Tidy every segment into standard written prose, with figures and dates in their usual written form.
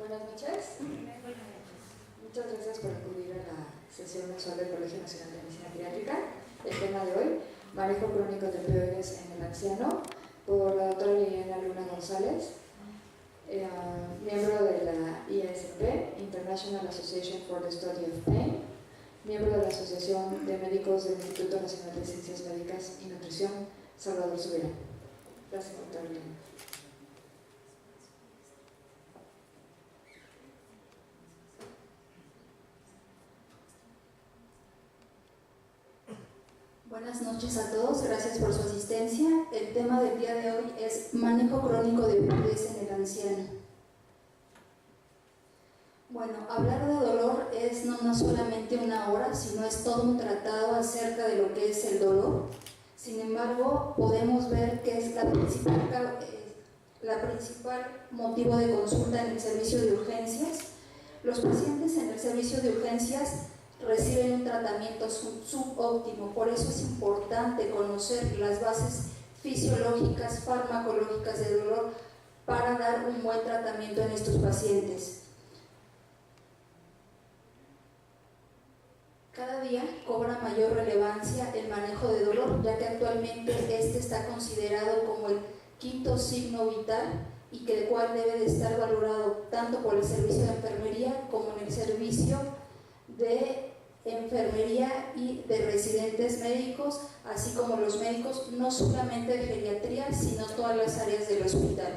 Buenas noches. Muchas gracias por acudir a la sesión mensual del Colegio Nacional de Medicina Pediátrica. El tema de hoy, manejo crónico de opioides en el anciano, por la doctora Liliana Luna González, miembro de la IASP, International Association for the Study of Pain, miembro de la Asociación de Médicos del Instituto Nacional de Ciencias Médicas y Nutrición, Salvador Subirá. Gracias, doctora Liliana. Buenas noches a todos, gracias por su asistencia. El tema del día de hoy es manejo crónico de opioides en el anciano. Bueno, hablar de dolor es no solamente una hora, sino es todo un tratado acerca de lo que es el dolor. Sin embargo, podemos ver que es la principal motivo de consulta en el servicio de urgencias. Los pacientes en el servicio de urgencias reciben un tratamiento subóptimo, por eso es importante conocer las bases fisiológicas, farmacológicas del dolor para dar un buen tratamiento en estos pacientes. Cada día cobra mayor relevancia el manejo de dolor, ya que actualmente este está considerado como el quinto signo vital y que el cual debe de estar valorado tanto por el servicio de enfermería como en el servicio de enfermería y de residentes médicos, así como los médicos no solamente de geriatría, sino todas las áreas del hospital.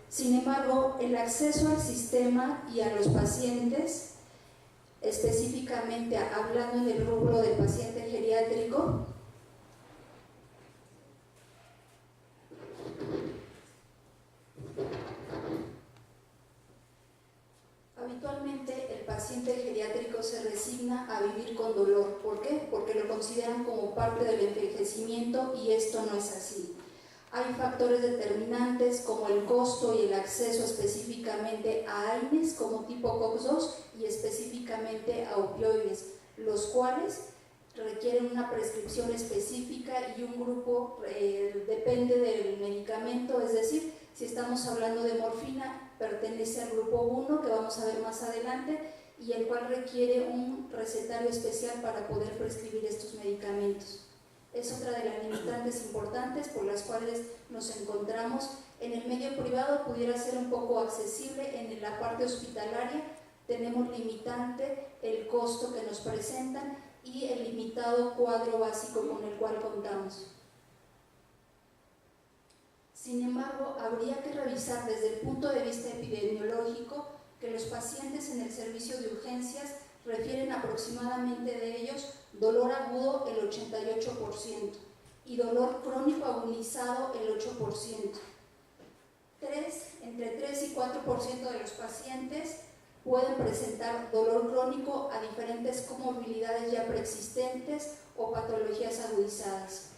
Sin embargo, el acceso al sistema y a los pacientes, específicamente hablando en el rubro del paciente geriátrico, habitualmente el paciente geriátrico se resigna a vivir con dolor. ¿Por qué? Porque lo consideran como parte del envejecimiento y esto no es así. Hay factores determinantes como el costo y el acceso específicamente a AINES como tipo COX-2 y específicamente a opioides, los cuales requieren una prescripción específica y un grupo depende del medicamento, es decir, si estamos hablando de morfina, pertenece al grupo 1 que vamos a ver más adelante y el cual requiere un recetario especial para poder prescribir estos medicamentos. Es otra de las limitantes importantes por las cuales nos encontramos. En el medio privado pudiera ser un poco accesible, en la parte hospitalaria tenemos limitante el costo que nos presentan y el limitado cuadro básico con el cual contamos. Sin embargo, habría que revisar desde el punto de vista epidemiológico que los pacientes en el servicio de urgencias refieren aproximadamente de ellos dolor agudo el 88% y dolor crónico agudizado el 8%. Entre 3 y 4% de los pacientes pueden presentar dolor crónico a diferentes comorbilidades ya preexistentes o patologías agudizadas.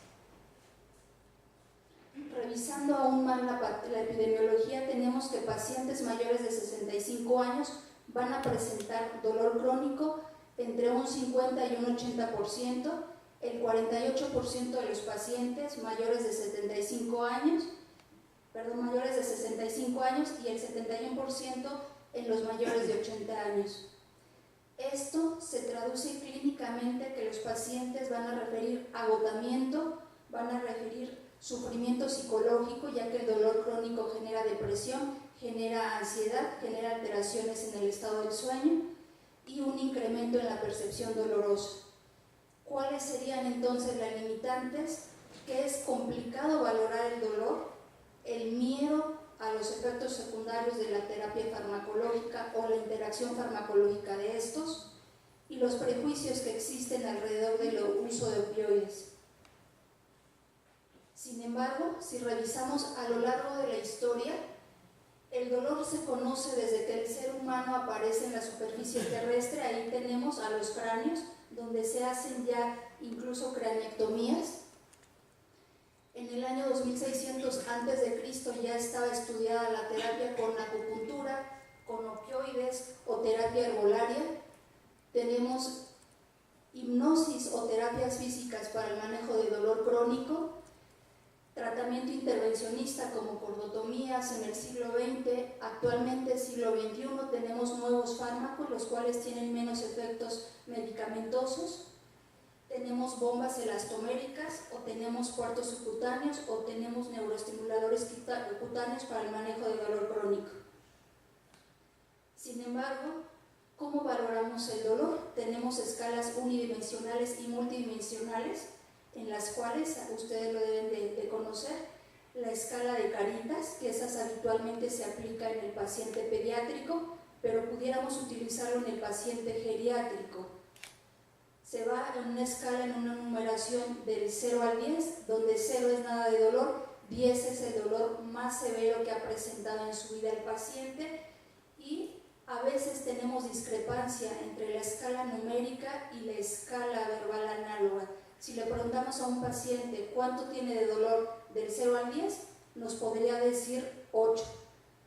Revisando aún más la epidemiología, tenemos que pacientes mayores de 65 años van a presentar dolor crónico entre un 50 y un 80%, el 48% de los pacientes mayores de 65 años y el 71% en los mayores de 80 años. Esto se traduce clínicamente que los pacientes van a referir agotamiento, van a referir sufrimiento psicológico, ya que el dolor crónico genera depresión, genera ansiedad, genera alteraciones en el estado del sueño y un incremento en la percepción dolorosa. ¿Cuáles serían entonces las limitantes? Que es complicado valorar el dolor, el miedo a los efectos secundarios de la terapia farmacológica o la interacción farmacológica de estos y los prejuicios que existen alrededor del uso de opioides. Sin embargo, si revisamos a lo largo de la historia, el dolor se conoce desde que el ser humano aparece en la superficie terrestre. Ahí tenemos a los cráneos, donde se hacen ya incluso craneectomías. En el año 2600 a.C. ya estaba estudiada la terapia con acupuntura, con opioides o terapia herbolaria. Tenemos hipnosis o terapias físicas para el manejo de dolor crónico. Tratamiento intervencionista como cordotomías en el siglo XX, actualmente siglo XXI tenemos nuevos fármacos, los cuales tienen menos efectos medicamentosos. Tenemos bombas elastoméricas, o tenemos puertos subcutáneos, o tenemos neuroestimuladores cutáneos para el manejo de dolor crónico. Sin embargo, ¿cómo valoramos el dolor? Tenemos escalas unidimensionales y multidimensionales, en las cuales ustedes lo deben de conocer. La escala de Caritas, que esas habitualmente se aplica en el paciente pediátrico, pero pudiéramos utilizarlo en el paciente geriátrico. Se va en una escala, en una numeración del 0 al 10, donde 0 es nada de dolor, 10 es el dolor más severo que ha presentado en su vida el paciente, y a veces tenemos discrepancia entre la escala numérica y la escala verbal análoga. Si le preguntamos a un paciente cuánto tiene de dolor del 0 al 10, nos podría decir 8.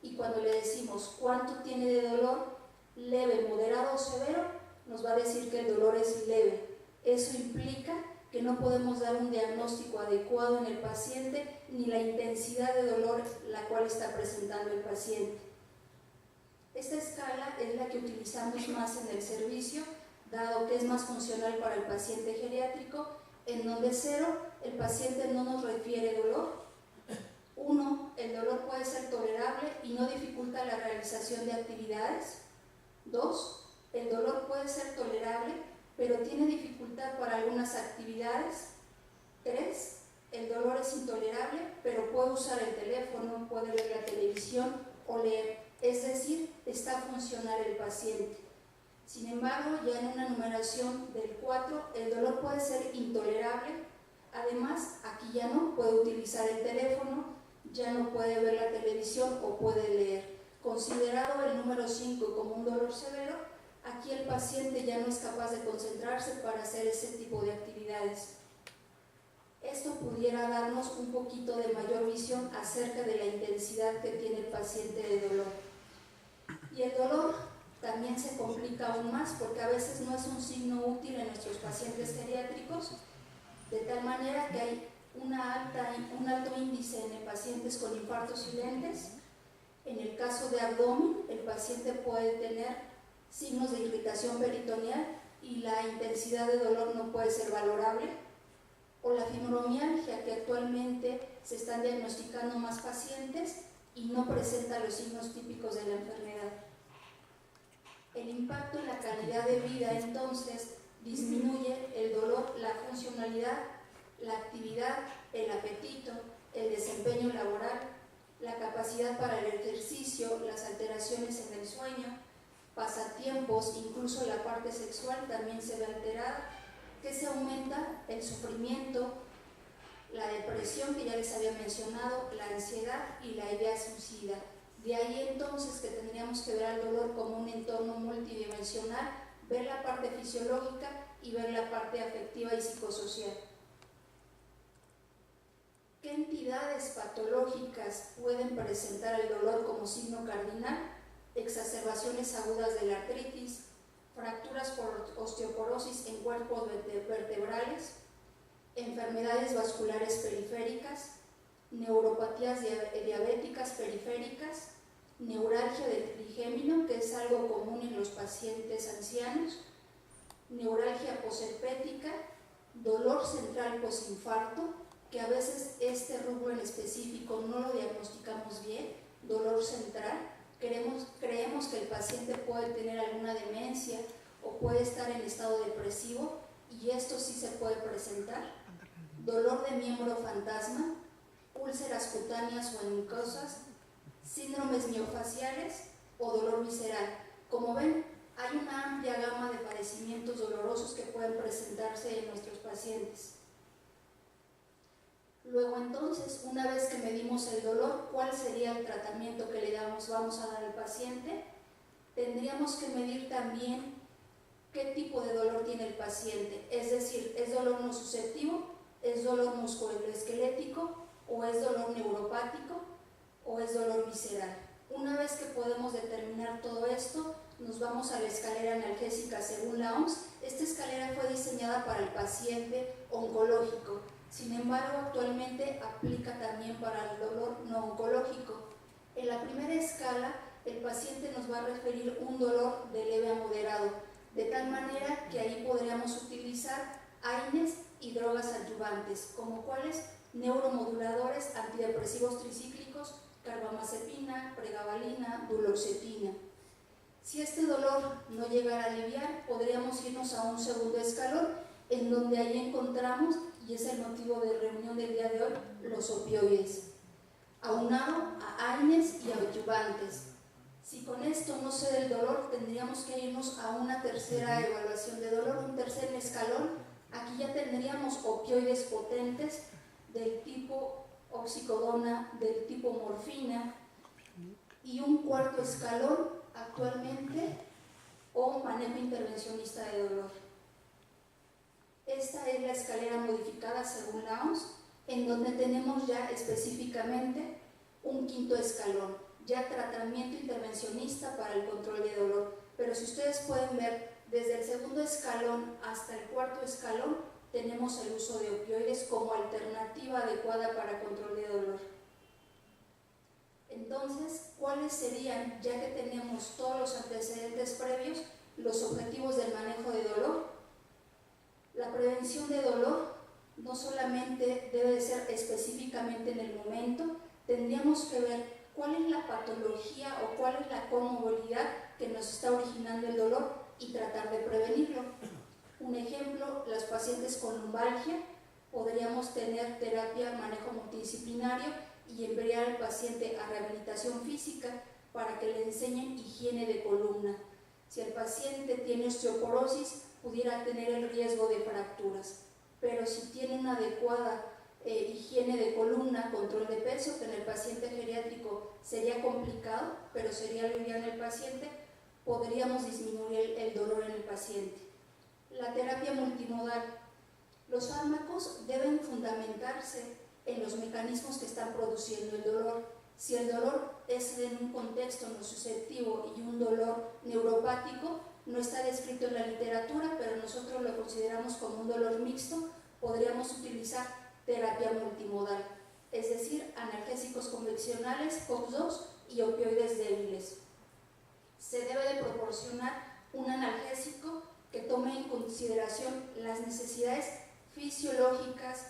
Y cuando le decimos cuánto tiene de dolor leve, moderado o severo, nos va a decir que el dolor es leve. Eso implica que no podemos dar un diagnóstico adecuado en el paciente ni la intensidad de dolor la cual está presentando el paciente. Esta escala es la que utilizamos más en el servicio, dado que es más funcional para el paciente geriátrico, en donde 0, el paciente no nos refiere dolor. 1, el dolor puede ser tolerable y no dificulta la realización de actividades. 2, el dolor puede ser tolerable, pero tiene dificultad para algunas actividades. 3, el dolor es intolerable, pero puede usar el teléfono, puede ver la televisión o leer. Es decir, está funcional el paciente. Sin embargo, ya en una numeración del 4, el dolor puede ser intolerable. Además, aquí ya no puede utilizar el teléfono, ya no puede ver la televisión o puede leer. Considerado el número 5 como un dolor severo, aquí el paciente ya no es capaz de concentrarse para hacer ese tipo de actividades. Esto pudiera darnos un poquito de mayor visión acerca de la intensidad que tiene el paciente de dolor. Y el dolor también se complica aún más porque a veces no es un signo útil en nuestros pacientes geriátricos, de tal manera que hay un alto índice en pacientes con infartos silentes. En el caso de abdomen, el paciente puede tener signos de irritación peritoneal y la intensidad de dolor no puede ser valorable. O la fibromialgia, que actualmente se están diagnosticando más pacientes y no presenta los signos típicos de la enfermedad. El impacto en la calidad de vida entonces disminuye el dolor, la funcionalidad, la actividad, el apetito, el desempeño laboral, la capacidad para el ejercicio, las alteraciones en el sueño, pasatiempos, incluso la parte sexual también se ve alterada, que se aumenta el sufrimiento, la depresión que ya les había mencionado, la ansiedad y la idea suicida. De ahí entonces que tendríamos que ver al dolor como un entorno multidimensional, ver la parte fisiológica y ver la parte afectiva y psicosocial. ¿Qué entidades patológicas pueden presentar el dolor como signo cardinal? Exacerbaciones agudas de la artritis, fracturas por osteoporosis en cuerpos vertebrales, enfermedades vasculares periféricas, neuropatías diabéticas periféricas, neuralgia del trigémino, que es algo común en los pacientes ancianos, neuralgia posherpética, dolor central posinfarto, que a veces este rubro en específico no lo diagnosticamos bien, dolor central. Creemos que el paciente puede tener alguna demencia o puede estar en estado depresivo y esto sí se puede presentar. Dolor de miembro fantasma, úlceras cutáneas o en mucosas, síndromes miofaciales o dolor visceral. Como ven, hay una amplia gama de padecimientos dolorosos que pueden presentarse en nuestros pacientes. Luego entonces, una vez que medimos el dolor, ¿cuál sería el tratamiento que le vamos a dar al paciente? Tendríamos que medir también qué tipo de dolor tiene el paciente, es decir, ¿es dolor nociceptivo? ¿Es dolor musculoesquelético? ¿O es dolor neuropático? ¿O es dolor visceral? Una vez que podemos determinar todo esto, nos vamos a la escalera analgésica según la OMS. Esta escalera fue diseñada para el paciente oncológico. Sin embargo, actualmente aplica también para el dolor no oncológico. En la primera escala, el paciente nos va a referir un dolor de leve a moderado, de tal manera que ahí podríamos utilizar AINES y drogas adyuvantes, como cuáles neuromoduladores, antidepresivos tricíclicos, carbamazepina, pregabalina, duloxetina. Si este dolor no llegara a aliviar, podríamos irnos a un segundo escalón, en donde ahí encontramos, y es el motivo de reunión del día de hoy, los opioides, aunado a AINES y adyuvantes. Si con esto no se da el dolor, tendríamos que irnos a una tercera evaluación de dolor, un tercer escalón. Aquí ya tendríamos opioides potentes del tipo oxicodona, del tipo morfina, y un cuarto escalón actualmente, o manejo intervencionista de dolor. Esta es la escalera modificada según la OMS, en donde tenemos ya específicamente un quinto escalón, ya tratamiento intervencionista para el control de dolor. Pero si ustedes pueden ver, desde el segundo escalón hasta el cuarto escalón, tenemos el uso de opioides como alternativa adecuada para control de dolor. Entonces, ¿cuáles serían, ya que tenemos todos los antecedentes previos, los objetivos del manejo de dolor? La prevención de dolor no solamente debe de ser específicamente en el momento, tendríamos que ver cuál es la patología o cuál es la comorbilidad que nos está originando el dolor y tratar de prevenirlo. Un ejemplo, los pacientes con lumbalgia, podríamos tener terapia, manejo multidisciplinario y enviar al paciente a rehabilitación física para que le enseñen higiene de columna. Si el paciente tiene osteoporosis, pudiera tener el riesgo de fracturas, pero si tiene una adecuada higiene de columna, control de peso, que en el paciente geriátrico sería complicado, pero sería aliviar en el paciente, podríamos disminuir el dolor en el paciente. La terapia multimodal. Los fármacos deben fundamentarse en los mecanismos que están produciendo el dolor. Si el dolor es en un contexto nociceptivo y un dolor neuropático, no está descrito en la literatura, pero nosotros lo consideramos como un dolor mixto, podríamos utilizar terapia multimodal, es decir, analgésicos convencionales, COX-2 y opioides débiles. Se debe de proporcionar un analgésico que tome en consideración las necesidades fisiológicas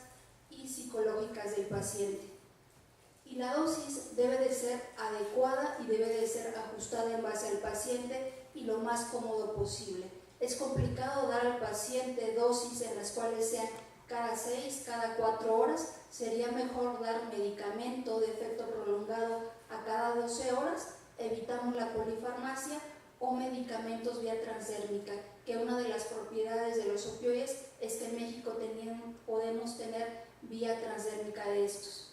y psicológicas del paciente. Y la dosis debe de ser adecuada y debe de ser ajustada en base al paciente y lo más cómodo posible. Es complicado dar al paciente dosis en las cuales sean cada 6, cada 4 horas. Sería mejor dar medicamento de efecto prolongado a cada 12 horas. Evitamos la polifarmacia o medicamentos vía transdérmica, que una de las propiedades de los opioides es que en México podemos tener vía transdérmica de estos.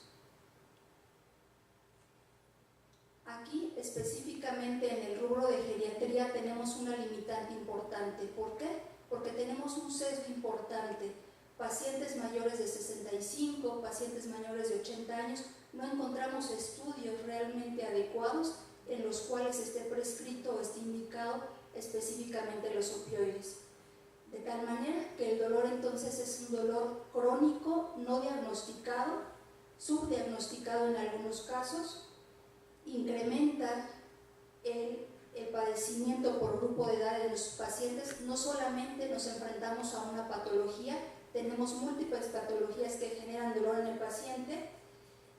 Aquí, específicamente en el rubro de geriatría, tenemos una limitante importante. ¿Por qué? Porque tenemos un sesgo importante. Pacientes mayores de 65, pacientes mayores de 80 años, no encontramos estudios realmente adecuados en los cuales esté prescrito o esté indicado específicamente los opioides. De tal manera que el dolor entonces es un dolor crónico, no diagnosticado, subdiagnosticado en algunos casos, incrementa el padecimiento por grupo de edad de los pacientes. No solamente nos enfrentamos a una patología, tenemos múltiples patologías que generan dolor en el paciente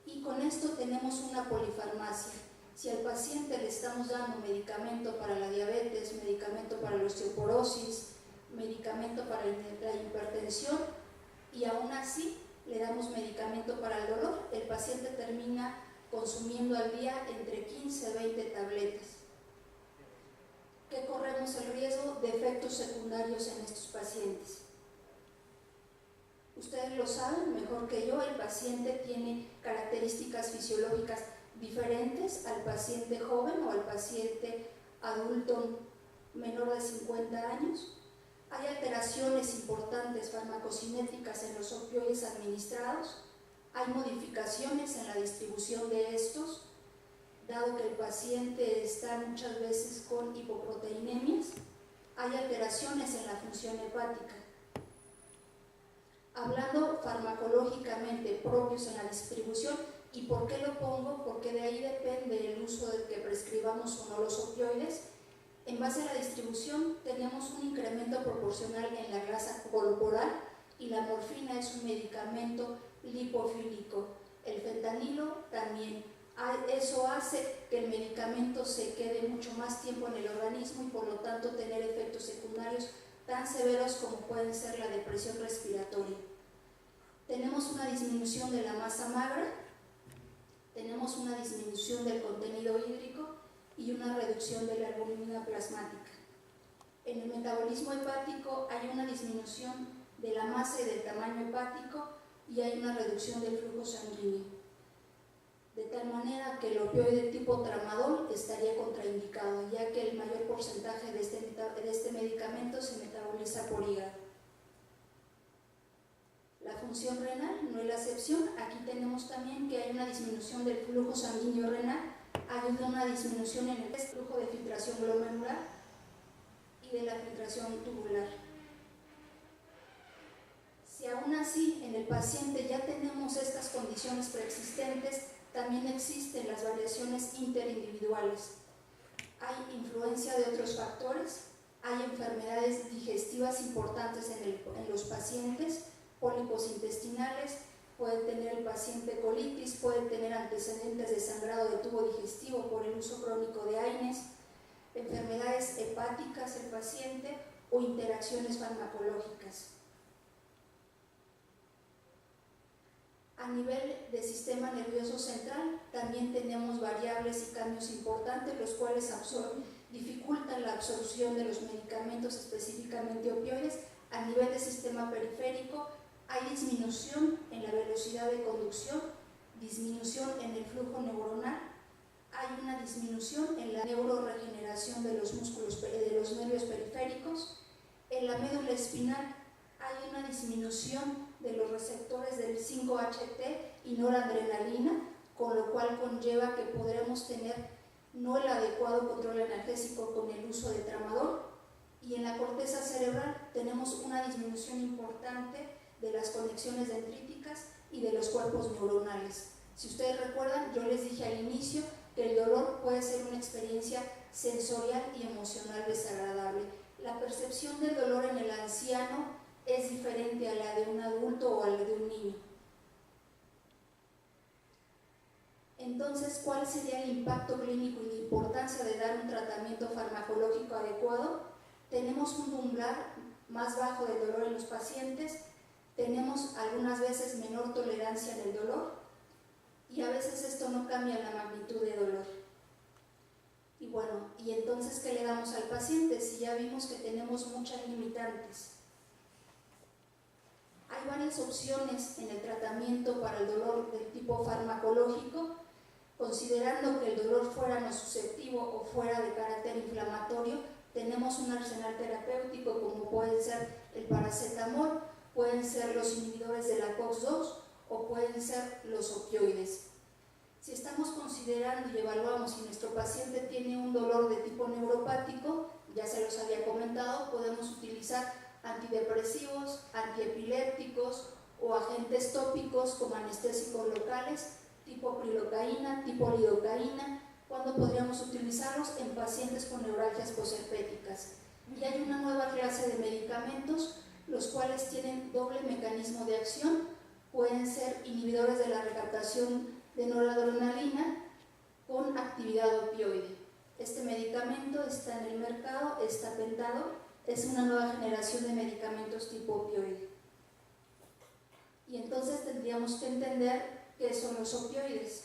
y con esto tenemos una polifarmacia. Si al paciente le estamos dando medicamento para la diabetes, medicamento para la osteoporosis, medicamento para la hipertensión y aún así le damos medicamento para el dolor, el paciente termina consumiendo al día entre 15 y 20 tabletas. ¿Qué corremos el riesgo de efectos secundarios en estos pacientes? Ustedes lo saben mejor que yo, el paciente tiene características fisiológicas diferentes al paciente joven o al paciente adulto menor de 50 años. Hay alteraciones importantes farmacocinéticas en los opioides administrados. Hay modificaciones en la distribución de estos, dado que el paciente está muchas veces con hipoproteinemias. Hay alteraciones en la función hepática. Hablando farmacológicamente propios en la distribución, ¿y por qué lo pongo? Porque de ahí depende el uso del que prescribamos o no los opioides. En base a la distribución teníamos un incremento proporcional en la grasa corporal y la morfina es un medicamento lipofílico. El fentanilo también. Eso hace que el medicamento se quede mucho más tiempo en el organismo y por lo tanto tener efectos secundarios tan severos como pueden ser la depresión respiratoria. Tenemos una disminución de la masa magra, tenemos una disminución del contenido hídrico y una reducción de la albúmina plasmática. En el metabolismo hepático hay una disminución de la masa y del tamaño hepático y hay una reducción del flujo sanguíneo. De tal manera que el opioide tipo tramadol estaría contraindicado, ya que el mayor porcentaje de este medicamento se metaboliza por hígado. La función renal no es la excepción. Aquí tenemos también que hay una disminución del flujo sanguíneo renal, hay una disminución en el flujo de filtración glomerular y de la filtración tubular. Si aún así en el paciente ya tenemos estas condiciones preexistentes, también existen las variaciones interindividuales. Hay influencia de otros factores, hay enfermedades digestivas importantes en los pacientes, pólipos intestinales, puede tener el paciente colitis, puede tener antecedentes de sangrado de tubo digestivo por el uso crónico de AINES, enfermedades hepáticas el paciente o interacciones farmacológicas. A nivel del sistema nervioso central también tenemos variables y cambios importantes, los cuales dificultan la absorción de los medicamentos, específicamente opioides. A nivel del sistema periférico hay disminución en la velocidad de conducción, disminución en el flujo neuronal, hay una disminución en la neuroregeneración de los músculos, de los nervios periféricos. En la médula espinal hay una disminución de los receptores del 5-HT y noradrenalina, con lo cual conlleva que podremos tener no el adecuado control analgésico con el uso de tramadol. Y en la corteza cerebral tenemos una disminución importante de las conexiones dendríticas y de los cuerpos neuronales. Si ustedes recuerdan, yo les dije al inicio que el dolor puede ser una experiencia sensorial y emocional desagradable. La percepción del dolor en el anciano es diferente a la de un adulto o a la de un niño. Entonces, ¿cuál sería el impacto clínico y la importancia de dar un tratamiento farmacológico adecuado? Tenemos un umbral más bajo de dolor en los pacientes, tenemos algunas veces menor tolerancia en el dolor y a veces esto no cambia la magnitud de dolor. Y bueno, ¿y entonces qué le damos al paciente si ya vimos que tenemos muchas limitantes? Hay varias opciones en el tratamiento para el dolor del tipo farmacológico, considerando que el dolor fuera no susceptivo o fuera de carácter inflamatorio. Tenemos un arsenal terapéutico como pueden ser el paracetamol, pueden ser los inhibidores de la COX-2 o pueden ser los opioides. Si estamos considerando y evaluamos si nuestro paciente tiene un dolor de tipo neuropático, ya se los había comentado, podemos utilizar antidepresivos, antiepilépticos o agentes tópicos como anestésicos locales, tipo prilocaína, tipo lidocaína, cuando podríamos utilizarlos en pacientes con neuralgias posherpéticas. Y hay una nueva clase de medicamentos, los cuales tienen doble mecanismo de acción, pueden ser inhibidores de la recaptación de noradrenalina con actividad opioide. Este medicamento está en el mercado, es tapentado, es una nueva generación de medicamentos tipo opioide. Y entonces tendríamos que entender qué son los opioides.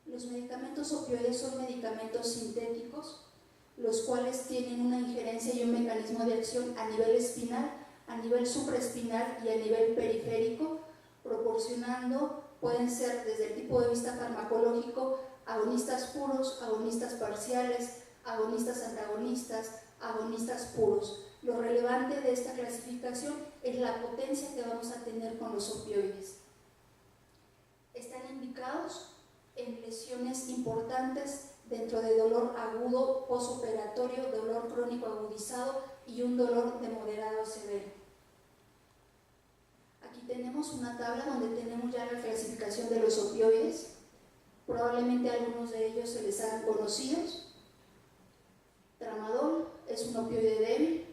Los medicamentos opioides son medicamentos sintéticos, los cuales tienen una injerencia y un mecanismo de acción a nivel espinal, a nivel supraespinal y a nivel periférico, proporcionando, pueden ser desde el tipo de vista farmacológico, agonistas puros, agonistas parciales, agonistas antagonistas, agonistas puros. Lo relevante de esta clasificación es la potencia que vamos a tener con los opioides. Están indicados en lesiones importantes dentro de dolor agudo, posoperatorio, dolor crónico agudizado y un dolor de moderado a severo. Aquí tenemos una tabla donde tenemos ya la clasificación de los opioides. Probablemente algunos de ellos se les hagan conocidos. Tramadol es un opioide débil.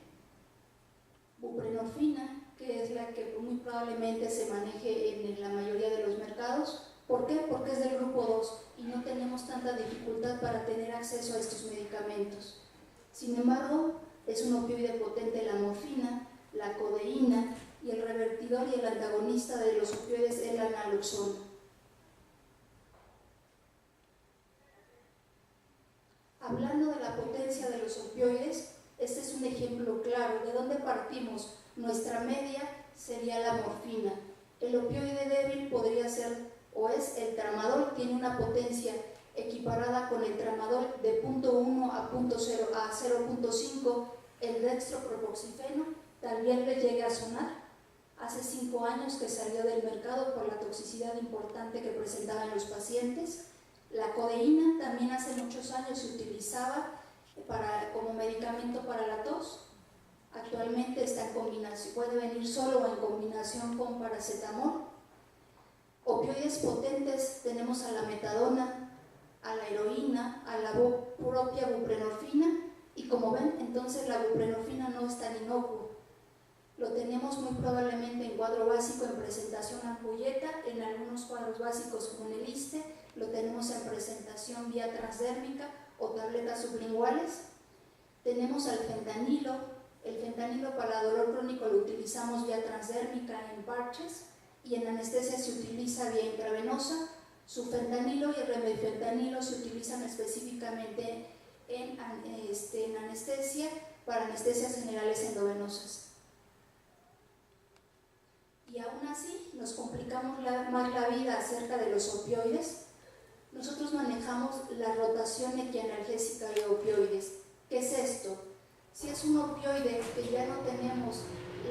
Buprenorfina, que es la que muy probablemente se maneje en la mayoría de los mercados. ¿Por qué? Porque es del grupo 2 y no tenemos tanta dificultad para tener acceso a estos medicamentos. Sin embargo, es un opioide potente la morfina, la codeína y el revertidor y el antagonista de los opioides es la naloxona. Hablando de la potencia de los opioides, este es un ejemplo claro. ¿De dónde partimos? Nuestra media sería la morfina. El opioide débil podría ser o es el tramadol, tiene una potencia equiparada con el tramadol de 0.1 a 0.5. El dextropropoxifeno también le llega a sonar. Hace 5 años que salió del mercado por la toxicidad importante que presentaba en los pacientes. La codeína también hace muchos años se utilizaba como medicamento para la tos. Actualmente está en combinación, puede venir solo o en combinación con paracetamol. Opioides potentes tenemos a la metadona, a la heroína, a la propia buprenorfina, y como ven, entonces la buprenorfina no es tan inocuo. Lo tenemos muy probablemente en cuadro básico en presentación ampolleta, en algunos cuadros básicos como en el ISSSTE, lo tenemos en presentación vía transdérmica o tabletas sublinguales. Tenemos al fentanilo. El fentanilo para dolor crónico lo utilizamos vía transdérmica en parches y en anestesia se utiliza vía intravenosa. Su fentanilo y el remifentanilo se utilizan específicamente en anestesia para anestesias generales endovenosas. Y aún así nos complicamos más la vida acerca de los opioides. Nosotros manejamos la rotación etianalgésica de opioides. ¿Qué es esto? Si es un opioide que ya no tenemos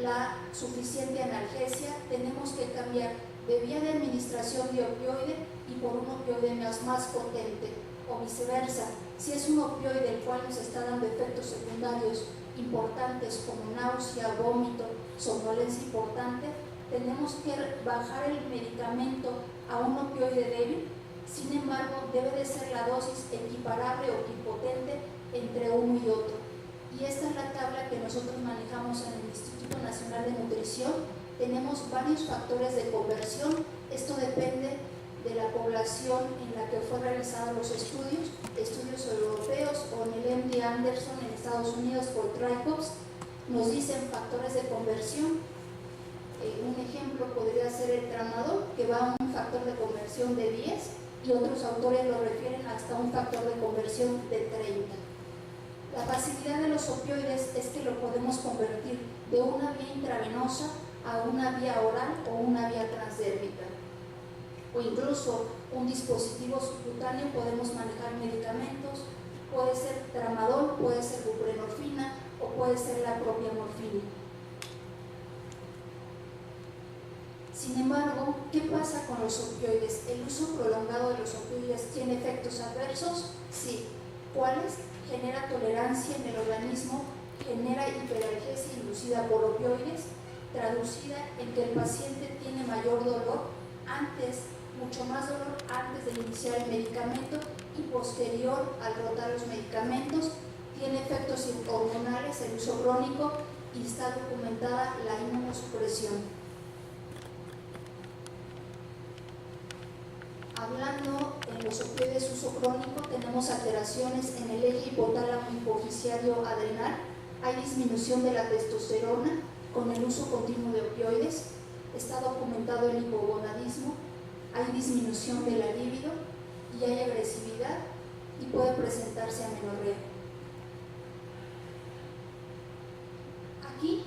la suficiente analgesia, tenemos que cambiar de vía de administración de opioide y por un opioide más potente, o viceversa. Si es un opioide el cual nos está dando efectos secundarios importantes como náusea, vómito, somnolencia importante, tenemos que bajar el medicamento a un opioide débil. Sin embargo, debe de ser la dosis equiparable o equipotente entre uno y otro. Y esta es la tabla que nosotros manejamos en el Instituto Nacional de Nutrición. Tenemos varios factores de conversión. Esto depende de la población en la que fue realizados los estudios europeos o en el MD Anderson en Estados Unidos por TRICOPS. Nos dicen factores de conversión. Un ejemplo podría ser el tramadol, que va a un factor de conversión de 10 y otros autores lo refieren hasta un factor de conversión de 30. La facilidad de los opioides es que lo podemos convertir de una vía intravenosa a una vía oral o una vía transdérmica. O incluso un dispositivo subcutáneo, podemos manejar medicamentos, puede ser tramadol, puede ser buprenorfina o puede ser la propia morfina. Sin embargo, ¿qué pasa con los opioides? ¿El uso prolongado de los opioides tiene efectos adversos? Sí. ¿Cuáles? Genera tolerancia en el organismo, genera hiperalgesia inducida por opioides, traducida en que el paciente tiene mayor dolor mucho más dolor antes de iniciar el medicamento y posterior al rotar los medicamentos, tiene efectos hormonales, el uso crónico y está documentada la inmunosupresión. Hablando en los opioides uso crónico, tenemos alteraciones en el eje hipotálamo hipofisiario adrenal, hay disminución de la testosterona con el uso continuo de opioides, está documentado el hipogonadismo, hay disminución de la libido y hay agresividad y puede presentarse amenorrea. Aquí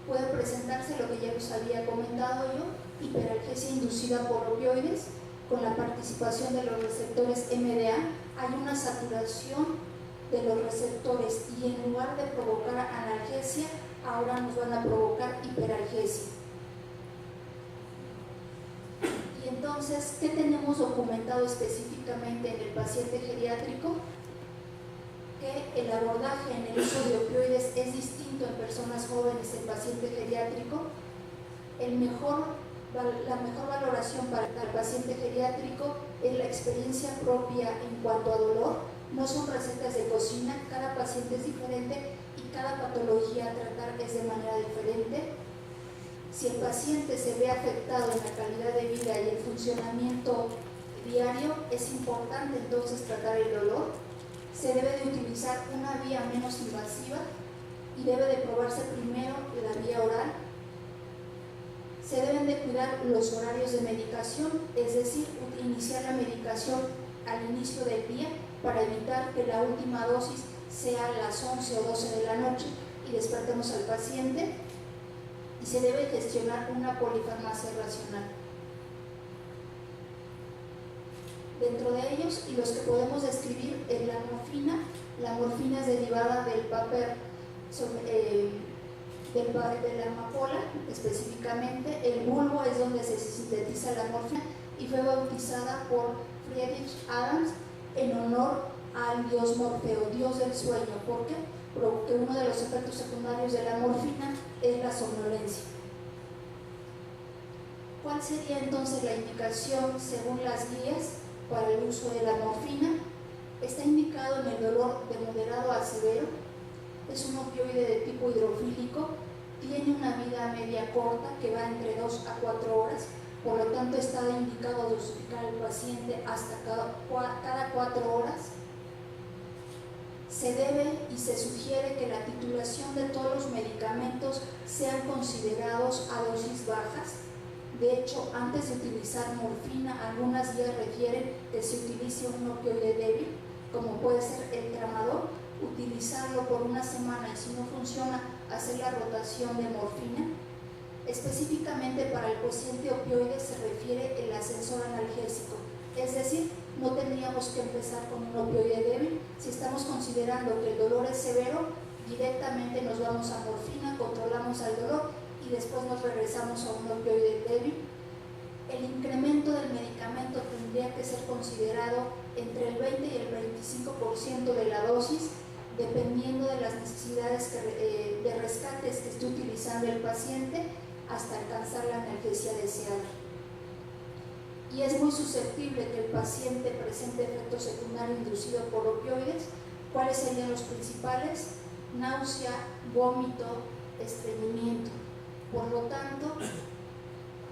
puede presentarse lo que ya les había comentado yo, hiperalgesia inducida por opioides, con la participación de los receptores MDA, hay una saturación de los receptores y en lugar de provocar analgesia, ahora nos van a provocar hiperalgesia. Y entonces, ¿qué tenemos documentado específicamente en el paciente geriátrico? que el abordaje en el uso de opioides es distinto en personas jóvenes y en paciente geriátrico. La mejor valoración para el paciente geriátrico es la experiencia propia en cuanto a dolor. No son recetas de cocina, cada paciente es diferente y cada patología a tratar es de manera diferente. Si el paciente se ve afectado en la calidad de vida y el funcionamiento diario, es importante entonces tratar el dolor. Se debe de utilizar una vía menos invasiva y debe de probarse primero la vía oral. Se deben de cuidar los horarios de medicación, es decir, iniciar la medicación al inicio del día para evitar que la última dosis sea a las 11 o 12 de la noche y despertemos al paciente. Y se debe gestionar una polifarmacia racional. Dentro de ellos, y los que podemos describir, es la morfina. La morfina es derivada del papel de la amapola, específicamente. El bulbo es donde se sintetiza la morfina y fue bautizada por Friedrich Adams en honor al dios Morfeo, dios del sueño. ¿Por qué? Porque uno de los efectos secundarios de la morfina es la somnolencia. ¿Cuál sería entonces la indicación según las guías para el uso de la morfina? Está indicado en el dolor de moderado a severo. Es un opioide de tipo hidrofílico, tiene una vida media corta que va entre 2 a 4 horas, por lo tanto está indicado dosificar al paciente hasta cada 4 horas. Se debe y se sugiere que la titulación de todos los medicamentos sean considerados a dosis bajas. De hecho, antes de utilizar morfina, algunas guías refieren que se utilice un opioide débil, como puede ser el tramadol, utilizarlo por una semana y si no funciona, hacer la rotación de morfina. Específicamente para el paciente opioide se refiere el ascensor analgésico, es decir, no tendríamos que empezar con un opioide débil. Si estamos considerando que el dolor es severo, directamente nos vamos a morfina, controlamos al dolor y después nos regresamos a un opioide débil. El incremento del medicamento tendría que ser considerado entre el 20 y el 25% de la dosis, dependiendo de las necesidades de rescates que esté utilizando el paciente hasta alcanzar la analgesia deseada. Y es muy susceptible que el paciente presente efecto secundario inducido por opioides. ¿Cuáles serían los principales? Náusea, vómito, estreñimiento. Por lo tanto,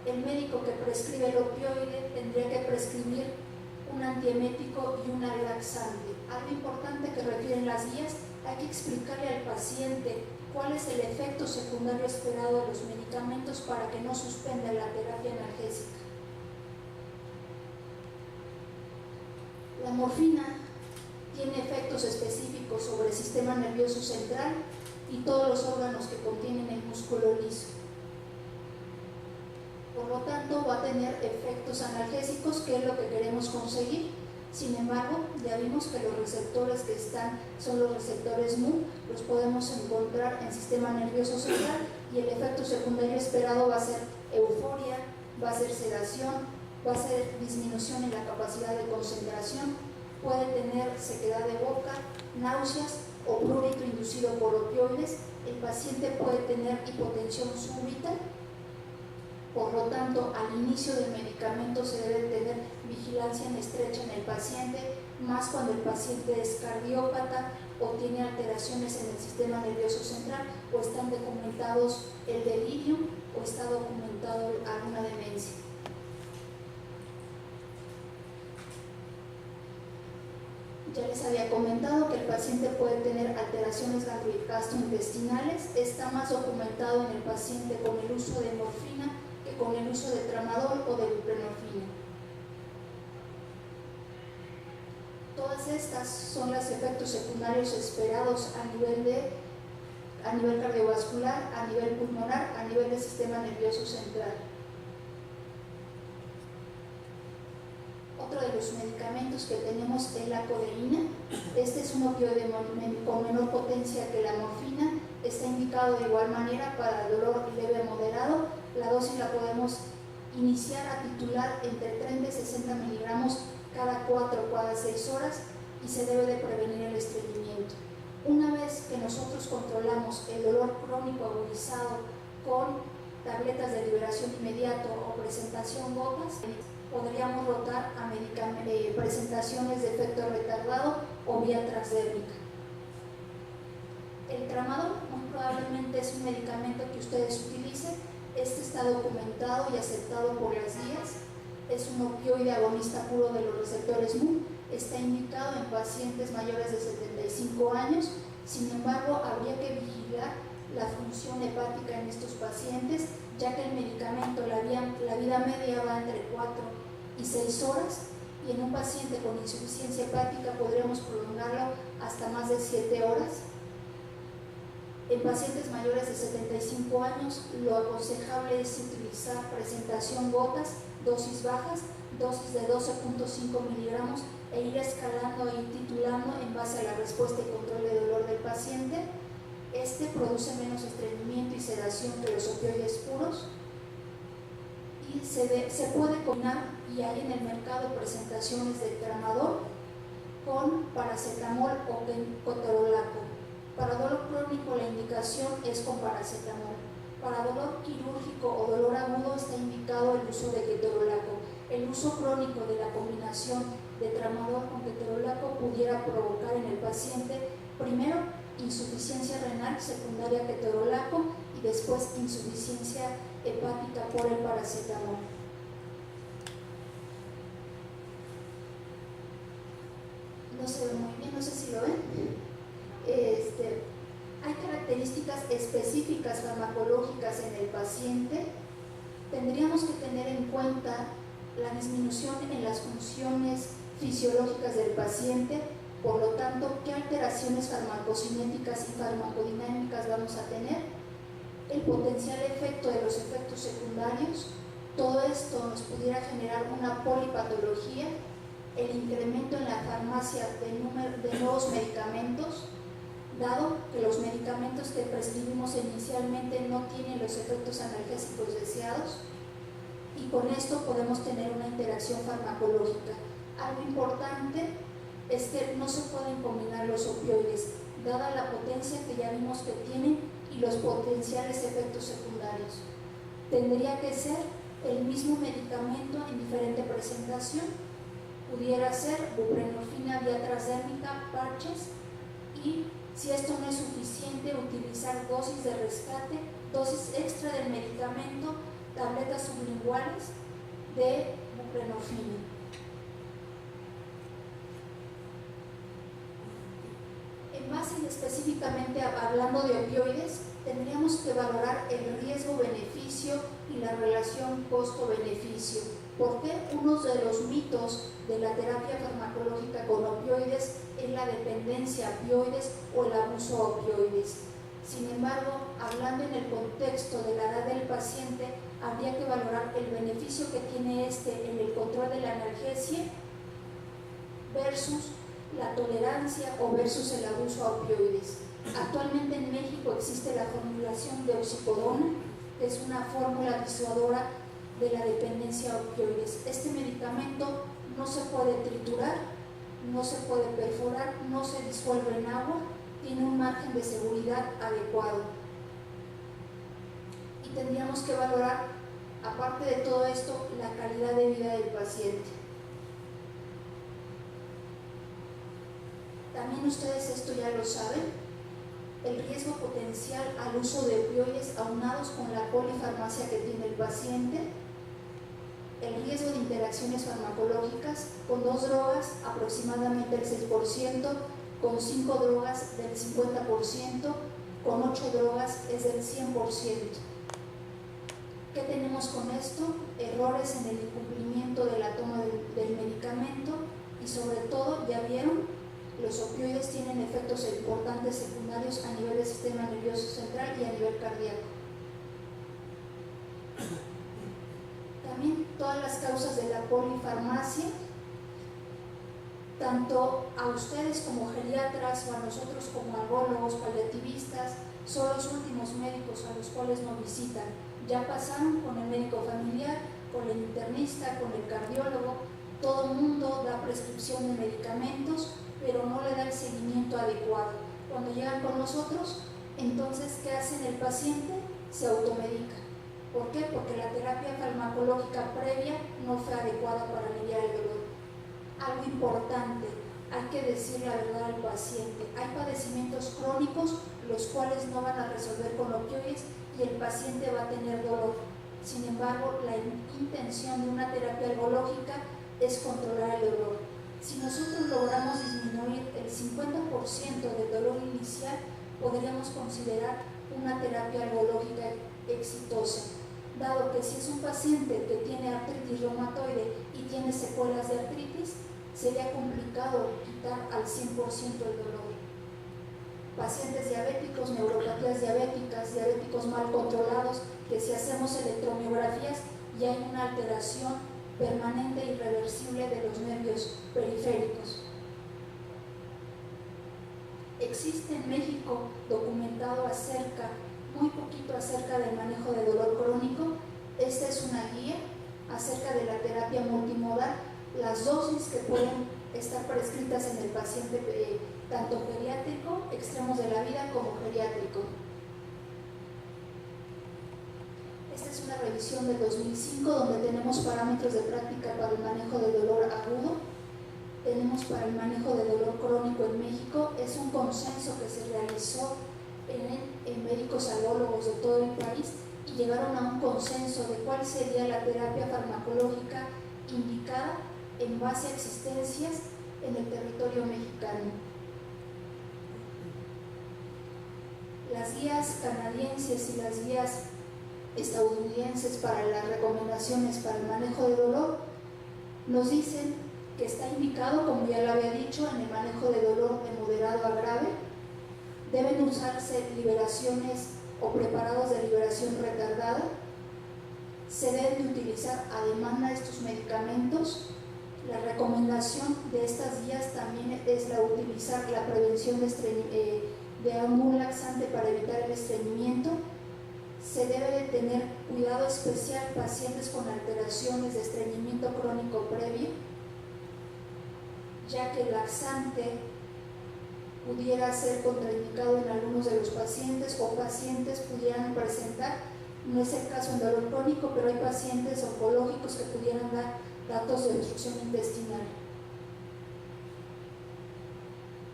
el médico que prescribe el opioide tendría que prescribir un antiemético y una laxante. Algo importante que refieren las guías, hay que explicarle al paciente cuál es el efecto secundario esperado de los medicamentos para que no suspenda la terapia analgésica. La morfina tiene efectos específicos sobre el sistema nervioso central y todos los órganos que contienen el músculo liso. Por lo tanto, va a tener efectos analgésicos, que es lo que queremos conseguir. Sin embargo, ya vimos que los receptores que están son los receptores mu, los podemos encontrar en el sistema nervioso central y el efecto secundario esperado va a ser euforia, va a ser sedación, va a ser disminución en la capacidad de concentración, puede tener sequedad de boca, náuseas o prurito inducido por opioides. El paciente puede tener hipotensión súbita. Por lo tanto, al inicio del medicamento se debe tener vigilancia en estrecha en el paciente, más cuando el paciente es cardiópata o tiene alteraciones en el sistema nervioso central, o están documentados el delirium o está documentado alguna demencia. Ya les había comentado que el paciente puede tener alteraciones gastrointestinales. Está más documentado en el paciente con el uso de morfina que con el uso de tramadol o de buprenorfina. Todas estas son los efectos secundarios esperados a nivel cardiovascular, a nivel pulmonar, a nivel del sistema nervioso central. Otro de los medicamentos que tenemos es la codeína. Este es un opioide con menor potencia que la morfina. Está indicado de igual manera para el dolor leve a moderado. La dosis la podemos iniciar a titular entre 30 y 60 miligramos cada 4 o cada 6 horas. y se debe de prevenir el estreñimiento. Una vez que nosotros controlamos el dolor crónico agudizado con tabletas de liberación inmediato o presentación gotas, podríamos rotar a presentaciones de efecto retardado o vía transdérmica. El tramadol muy probablemente es un medicamento que ustedes utilicen. Este está documentado y aceptado por las guías. Es un opioide agonista puro de los receptores mu. Está indicado en pacientes mayores de 75 años. Sin embargo, habría que vigilar la función hepática en estos pacientes, ya que el medicamento, la vida media va entre 4 y 6 horas, y en un paciente con insuficiencia hepática podríamos prolongarlo hasta más de 7 horas. En pacientes mayores de 75 años, lo aconsejable es utilizar presentación gotas, dosis bajas, dosis de 12.5 miligramos, e ir escalando e titulando en base a la respuesta y control de dolor del paciente. Este produce menos estreñimiento y sedación que los opioides puros, y se puede combinar, y hay en el mercado presentaciones de tramadol con paracetamol o ketorolaco. Para dolor crónico la indicación es con paracetamol. Para dolor quirúrgico o dolor agudo está indicado el uso de ketorolaco. El uso crónico de la combinación de tramadol con ketorolaco pudiera provocar en el paciente primero insuficiencia renal secundaria a ketorolaco y después insuficiencia hepática por el paracetamol. No se ve muy bien, no sé si lo ven. Hay características específicas farmacológicas en el paciente. Tendríamos que tener en cuenta la disminución en las funciones fisiológicas del paciente, por lo tanto, qué alteraciones farmacocinéticas y farmacodinámicas vamos a tener, el potencial efecto de los efectos secundarios. Todo esto nos pudiera generar una polipatología, el incremento en la farmacia de nuevos medicamentos, dado que los medicamentos que prescribimos inicialmente no tienen los efectos analgésicos deseados, y con esto podemos tener una interacción farmacológica. Algo importante es que no se pueden combinar los opioides, dada la potencia que ya vimos que tienen y los potenciales efectos secundarios. Tendría que ser el mismo medicamento en diferente presentación. Pudiera ser buprenorfina vía transdérmica, parches, y si esto no es suficiente, utilizar dosis de rescate, dosis extra del medicamento, tabletas sublinguales de buprenorfina. En base específicamente hablando de opioides, tendríamos que valorar el riesgo-beneficio y la relación costo-beneficio. Porque uno de los mitos de la terapia farmacológica con opioides es la dependencia a opioides o el abuso a opioides. Sin embargo, hablando en el contexto de la edad del paciente, habría que valorar el beneficio que tiene en el control de la analgesia versus la tolerancia o versus el abuso a opioides. Actualmente en México existe la formulación de oxicodona, que es una fórmula disuadora de la dependencia a opioides. Este medicamento no se puede triturar, no se puede perforar, no se disuelve en agua, tiene un margen de seguridad adecuado. Y tendríamos que valorar, aparte de todo esto, la calidad de vida del paciente. También ustedes esto ya lo saben, el riesgo potencial al uso de opioides aunados con la polifarmacia que tiene el paciente, el riesgo de interacciones farmacológicas con 2 drogas aproximadamente el 6%, con 5 drogas del 50%, con 8 drogas es del 100%. ¿Qué tenemos con esto? Errores en el incumplimiento de la toma del medicamento y sobre todo, ya vieron, los opioides tienen efectos importantes secundarios a nivel del sistema nervioso central y a nivel cardíaco. También todas las causas de la polifarmacia, tanto a ustedes como geriatras o a nosotros como algólogos, paliativistas, son los últimos médicos a los cuales nos visitan. Ya pasaron con el médico familiar, con el internista, con el cardiólogo. Todo el mundo da prescripción de medicamentos pero no le da el seguimiento adecuado. Cuando llegan con nosotros, entonces, ¿qué hace el paciente? Se automedica. ¿Por qué? Porque la terapia farmacológica previa no fue adecuada para aliviar el dolor. Algo importante, hay que decir la verdad al paciente. Hay padecimientos crónicos los cuales no van a resolver con opioides y el paciente va a tener dolor. Sin embargo, la intención de una terapia ergológica es controlar el dolor. Si nosotros logramos disminuir el 50% del dolor inicial, podríamos considerar una terapia ergológica exitosa, dado que si es un paciente que tiene artritis reumatoide y tiene secuelas de artritis, sería complicado quitar al 100% el dolor. Pacientes diabéticos, neuropatías diabéticas, diabéticos mal controlados, que si hacemos electromiografías ya hay una alteración permanente e irreversible de los nervios periféricos. Existe en México documentado muy poquito acerca del manejo de dolor crónico. Esta es una guía acerca de la terapia multimodal, las dosis que pueden estar prescritas en el paciente tanto geriátrico, extremos de la vida, como geriátrico. Esta es una revisión del 2005 donde tenemos parámetros de práctica para el manejo de dolor agudo. Tenemos para el manejo de dolor crónico en México. Es un consenso que se realizó en médicos alólogos de todo el país y llegaron a un consenso de cuál sería la terapia farmacológica indicada en base a existencias en el territorio mexicano. Las guías canadienses y las guías estadounidenses para las recomendaciones para el manejo de dolor nos dicen que está indicado, como ya lo había dicho, en el manejo de dolor de moderado a grave. Deben usarse liberaciones o preparados de liberación retardada. Se deben de utilizar a demanda estos medicamentos. La recomendación de estas guías también es la utilizar la prevención de algún laxante para evitar el estreñimiento. Se debe de tener cuidado especial pacientes con alteraciones de estreñimiento crónico previo, ya que el laxante pudiera ser contraindicado en algunos de los pacientes o pacientes pudieran presentar, no es el caso en dolor crónico, pero hay pacientes oncológicos que pudieran dar datos de obstrucción intestinal.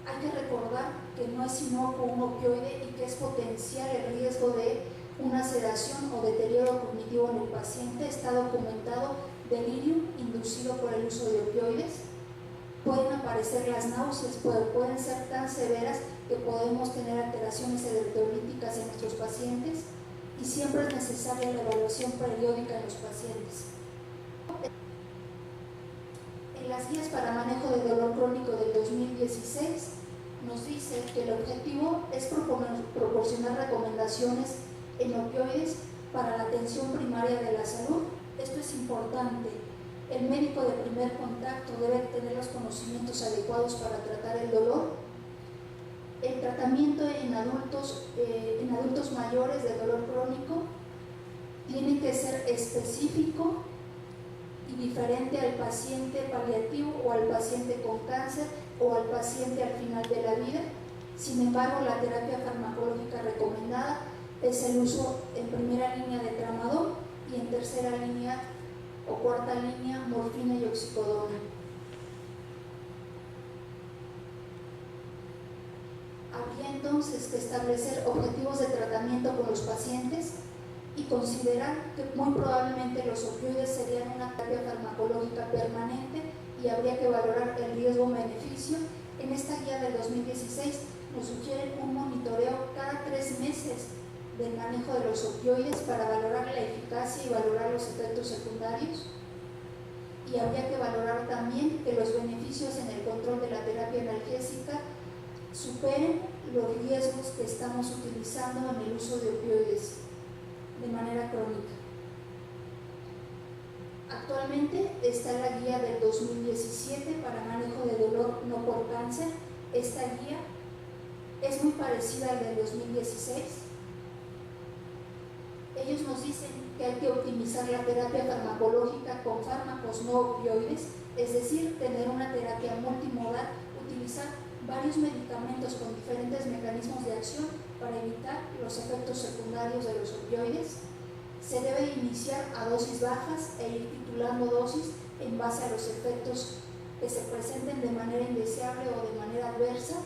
Hay que recordar que no es inocuo un opioide y que es potencial el riesgo de una sedación o deterioro cognitivo en el paciente. Está documentado delirio inducido por el uso de opioides. Pueden aparecer las náuseas, pueden ser tan severas que podemos tener alteraciones electrolíticas en nuestros pacientes y siempre es necesaria la evaluación periódica en los pacientes. En las guías para manejo de dolor crónico del 2016 nos dice que el objetivo es proporcionar recomendaciones en opioides para la atención primaria de la salud. Esto es importante. El médico de primer contacto debe tener los conocimientos adecuados para tratar el dolor. El tratamiento en adultos mayores de dolor crónico tiene que ser específico y diferente al paciente paliativo o al paciente con cáncer o al paciente al final de la vida. Sin embargo, la terapia farmacológica recomendada es el uso en primera línea de tramadol y en tercera línea o cuarta línea morfina y oxicodona. Habría entonces que establecer objetivos de tratamiento con los pacientes y considerar que muy probablemente los opioides serían una terapia farmacológica permanente y habría que valorar el riesgo-beneficio. En esta guía del 2016 nos sugieren un monitoreo cada 3 meses del manejo de los opioides para valorar la eficacia y valorar los efectos secundarios. Y habría que valorar también que los beneficios en el control de la terapia analgésica superen los riesgos que estamos utilizando en el uso de opioides de manera crónica. Actualmente está la guía del 2017 para manejo de dolor no por cáncer. Esta guía es muy parecida al del 2016. Ellos nos dicen que hay que optimizar la terapia farmacológica con fármacos no opioides, es decir, tener una terapia multimodal utilizar varios medicamentos con diferentes mecanismos de acción para evitar los efectos secundarios de los opioides. Se debe iniciar a dosis bajas e ir titulando dosis en base a los efectos que se presenten de manera indeseable o de manera adversa.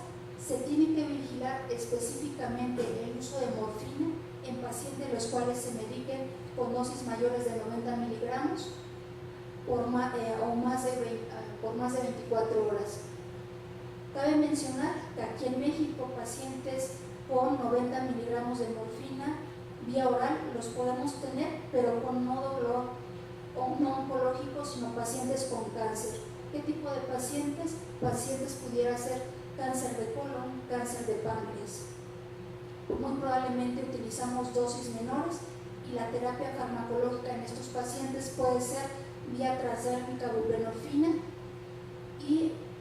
Se tiene que vigilar específicamente el uso de morfina en pacientes los cuales se mediquen con dosis mayores de 90 miligramos por más de 24 horas. Cabe mencionar que aquí en México pacientes con 90 miligramos de morfina vía oral los podemos tener, pero con no dolor o no oncológico, sino pacientes con cáncer. ¿Qué tipo de pacientes? Pacientes pudiera ser cáncer de colon, cáncer de páncreas. Muy probablemente utilizamos dosis menores y la terapia farmacológica en estos pacientes puede ser vía transdérmica buprenorfina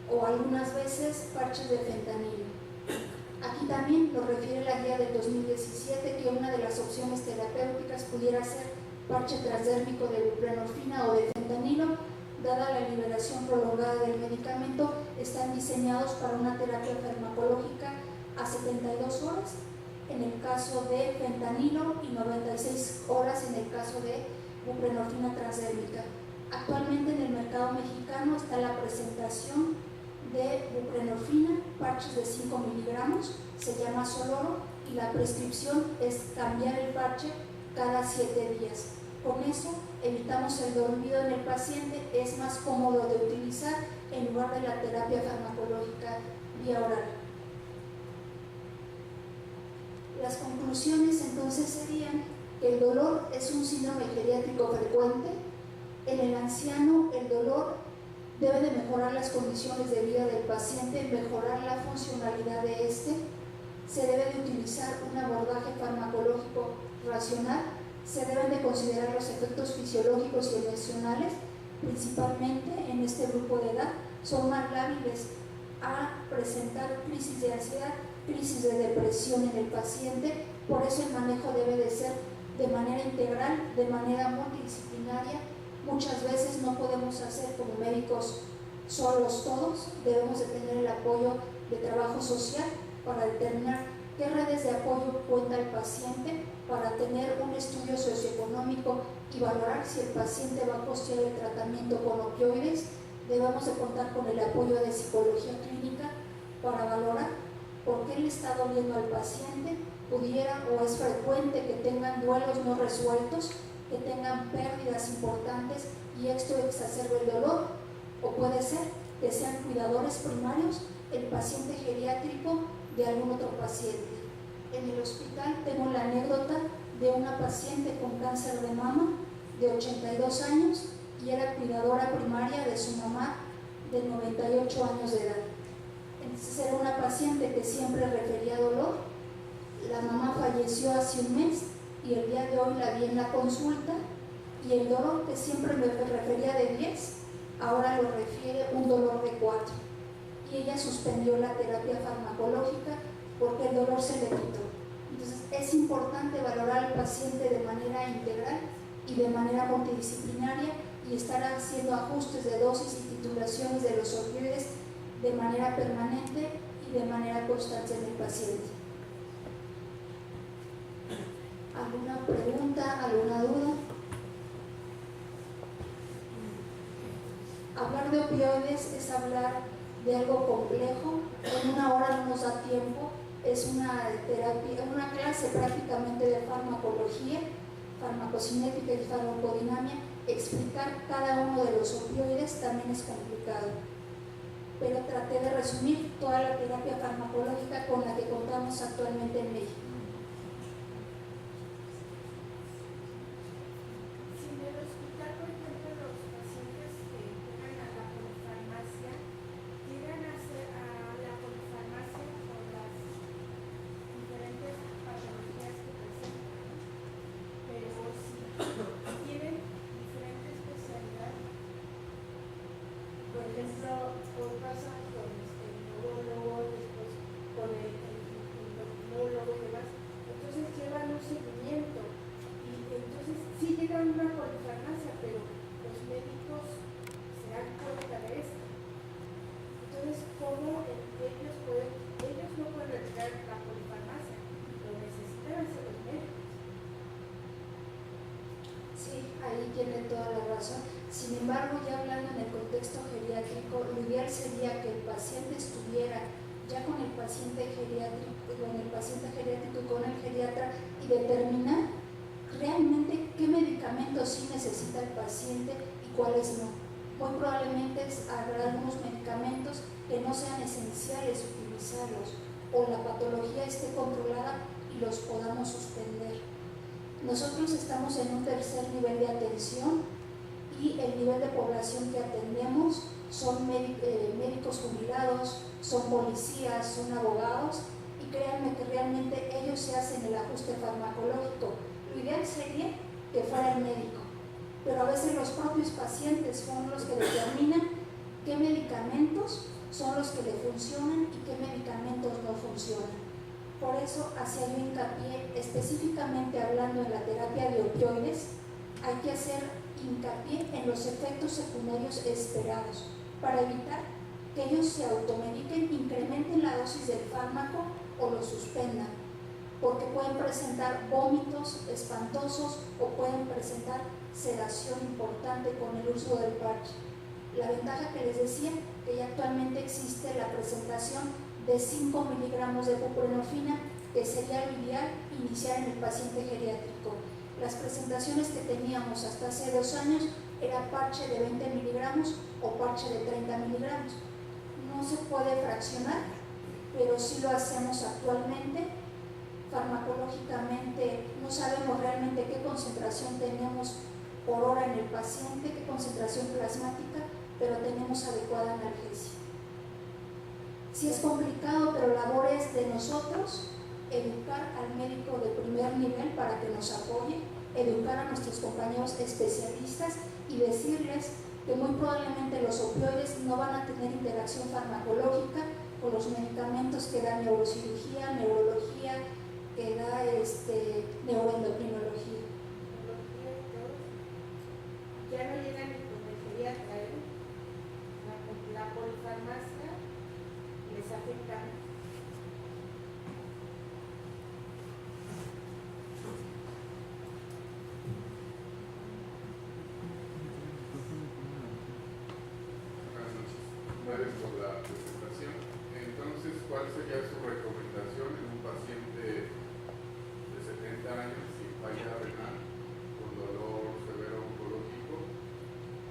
o algunas veces parches de fentanilo. Aquí también nos refiere la guía del 2017 que una de las opciones terapéuticas pudiera ser parche transdérmico de buprenorfina o de fentanilo. Dada la liberación prolongada del medicamento, están diseñados para una terapia farmacológica a 72 horas en el caso de fentanilo y 96 horas en el caso de buprenorfina transdérmica. Actualmente en el mercado mexicano está la presentación de buprenorfina, parches de 5 miligramos, se llama Soloro, y la prescripción es cambiar el parche cada 7 días. Con eso evitamos el dormido en el paciente, es más cómodo de utilizar en lugar de la terapia farmacológica vía oral. Las conclusiones entonces serían que el dolor es un síndrome geriátrico frecuente. En el anciano el dolor debe de mejorar las condiciones de vida del paciente, mejorar la funcionalidad de este. Se debe de utilizar un abordaje farmacológico racional. Se deben de considerar los efectos fisiológicos y emocionales, principalmente en este grupo de edad. Son más lábiles a presentar crisis de ansiedad, crisis de depresión en el paciente. Por eso el manejo debe de ser de manera integral, de manera multidisciplinaria. Muchas veces no podemos hacer como médicos solos todos, debemos de tener el apoyo de trabajo social para determinar qué redes de apoyo cuenta el paciente, para tener un estudio socioeconómico y valorar si el paciente va a costear el tratamiento con opioides. Debemos de contar con el apoyo de psicología clínica para valorar por qué le está doliendo al paciente. Pudiera o es frecuente que tengan duelos no resueltos, que tengan pérdidas importantes y esto exacerbe el dolor, o puede ser que sean cuidadores primarios el paciente geriátrico de algún otro paciente. En el hospital tengo la anécdota de una paciente con cáncer de mama de 82 años y era cuidadora primaria de su mamá de 98 años de edad. Entonces era una paciente que siempre refería dolor. La mamá falleció hace un mes y el día de hoy la vi en la consulta y el dolor que siempre me refería de 10, ahora lo refiere un dolor de 4. Y ella suspendió la terapia farmacológica porque el dolor se le quitó. Entonces es importante valorar al paciente de manera integral y de manera multidisciplinaria y estar haciendo ajustes de dosis y titulaciones de los opioides de manera permanente y de manera constante en el paciente. ¿Alguna pregunta, alguna duda? Hablar de opioides es hablar de algo complejo, en una hora no nos da tiempo, es una terapia, una clase prácticamente de farmacología, farmacocinética y farmacodinamia. Explicar cada uno de los opioides también es complicado, pero traté de resumir toda la terapia farmacológica con la que contamos actualmente en México. Cómo toda la razón. Sin embargo, ya hablando en el contexto geriátrico, lo ideal sería que el paciente estuviera ya con el paciente geriátrico y con el geriatra y determinar realmente qué medicamentos sí necesita el paciente y cuáles no. Muy probablemente habrá algunos medicamentos que no sean esenciales utilizarlos o la patología esté controlada y los podamos suspender. Nosotros estamos en un tercer nivel de atención y el nivel de población que atendemos son médicos jubilados, son policías, son abogados, y créanme que realmente ellos se hacen el ajuste farmacológico. Lo ideal sería que fuera el médico, pero a veces los propios pacientes son los que determinan qué medicamentos son los que le funcionan y qué medicamentos no funcionan. Por eso hacía yo hincapié, específicamente hablando en la terapia de opioides, hay que hacer hincapié en los efectos secundarios esperados para evitar que ellos se automediquen, incrementen la dosis del fármaco o lo suspendan, porque pueden presentar vómitos espantosos o pueden presentar sedación importante con el uso del parche. La ventaja que les decía, que ya actualmente existe la presentación de 5 miligramos de buprenorfina, que sería lo ideal iniciar en el paciente geriátrico. Las presentaciones que teníamos hasta hace 2 años era parche de 20 miligramos o parche de 30 miligramos. No se puede fraccionar, pero sí lo hacemos actualmente. Farmacológicamente no sabemos realmente qué concentración tenemos por hora en el paciente, qué concentración plasmática, pero tenemos adecuada analgesia. Sí es complicado, pero labor es de nosotros educar al médico de primer nivel para que nos apoye, educar a nuestros compañeros especialistas y decirles que muy probablemente los opioides no van a tener interacción farmacológica con los medicamentos que da neurocirugía, neurología, que da neuroendocrinología. Ya no llegan ni con el geriatra, la polifarmacia les afecta. Gracias por la presentación. Entonces, ¿cuál sería su recomendación en un paciente de 70 años sin falla renal, con dolor severo oncológico,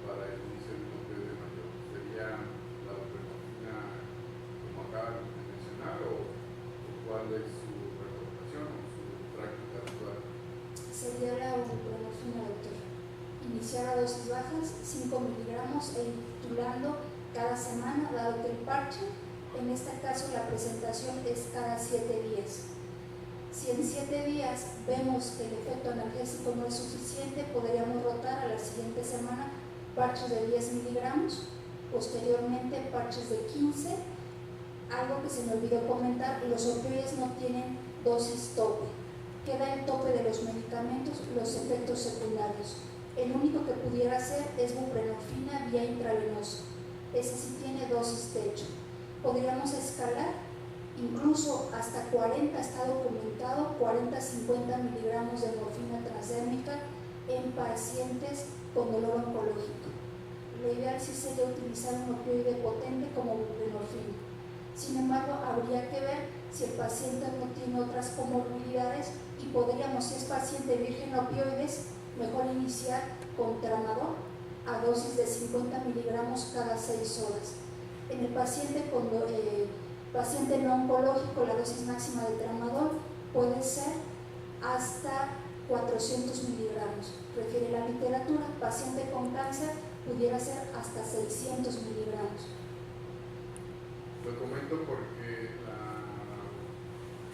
para el inicio de un opioide mayor? ¿Sería la buprenorfina como acaba de mencionar o cuál es su recomendación o su práctica actual? Sería la buprenorfina, doctor. Iniciar a dosis bajas, 5 miligramos e ir titulando cada semana, dado que el parche, en este caso la presentación es cada 7 días. Si en 7 días vemos que el efecto analgésico no es suficiente, podríamos rotar a la siguiente semana parches de 10 miligramos, posteriormente parches de 15. Algo que se me olvidó comentar, los opioides no tienen dosis tope. Queda el tope de los medicamentos, los efectos secundarios. El único que pudiera hacer es buprenorfina vía intravenosa. Ese sí tiene dosis techo. Podríamos escalar incluso hasta 40, está documentado, 40-50 miligramos de morfina transdérmica en pacientes con dolor oncológico. Lo ideal sí sería utilizar un opioide potente como buprenorfina. Sin embargo, habría que ver si el paciente no tiene otras comorbilidades y podríamos, si es paciente virgen a opioides, mejor iniciar con tramadol a dosis de 50 miligramos cada 6 horas. En el paciente paciente no oncológico, la dosis máxima de tramadol puede ser hasta 400 miligramos. Refiere la literatura. Paciente con cáncer pudiera ser hasta 600 miligramos. Lo comento porque la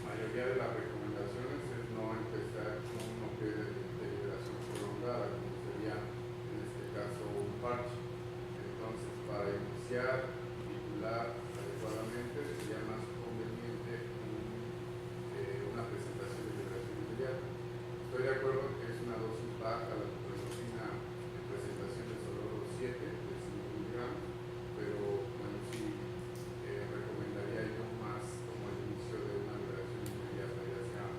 mayoría de las recomendaciones es no empezar con un opioide de liberación prolongada, como sería en este caso un parche. Entonces, para iniciar, titular adecuadamente, sería más conveniente una presentación de liberación inmediata. Estoy de acuerdo que es una dosis baja la buprenorfina en presentación de solo 7 de 5 miligramos, pero bueno, sí recomendaría yo más como el inicio de una liberación inmediata, ya sea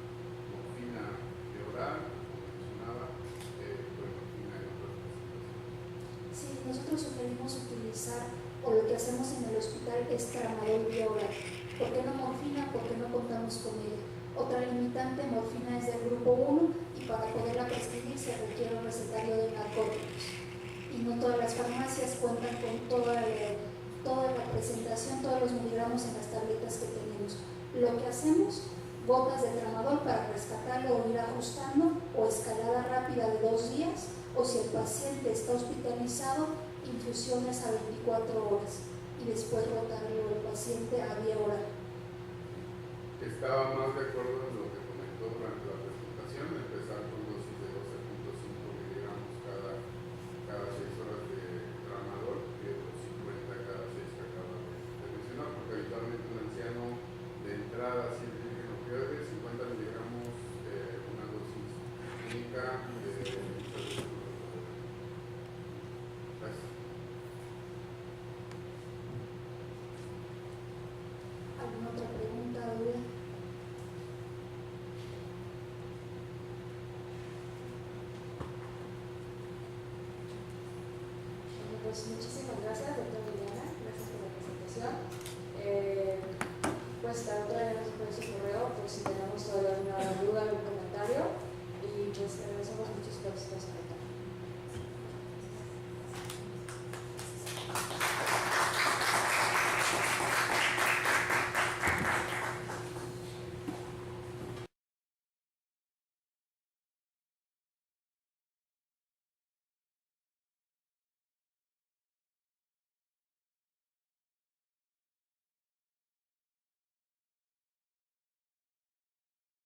morfina de oral, como mencionaba, buprenorfina en otras presentaciones. nosotros sugerimos utilizar, o lo que hacemos en el hospital es tramadol vía oral. ¿Por qué no morfina? Porque no contamos con ella. Otra limitante, morfina es del grupo 1 y para poderla prescribir se requiere un recetario de narcóticos. Y no todas las farmacias cuentan con toda la presentación, todos los miligramos en las tabletas que tenemos. Lo que hacemos, gotas de tramadol para rescatarlo o ir ajustando, o escalada rápida de 2 días, o si el paciente está hospitalizado, infusiones a 24 horas y después rotarlo al paciente a vía oral. Estaba más de acuerdo en lo que comentó durante la presentación, empezar con dosis de 12.5 miligramos cada 6 horas de tramadol, que los 50 cada 6 que acaba de mencionar, porque habitualmente un anciano de entrada siempre tiene opioides, 50 miligramos, una dosis única de ¿Alguna otra pregunta, Aurea? Bueno, pues muchísimas gracias, doctora Liliana, gracias por la presentación. Pues la doctora ya nos pone su correo por si tenemos todavía alguna duda, algún comentario.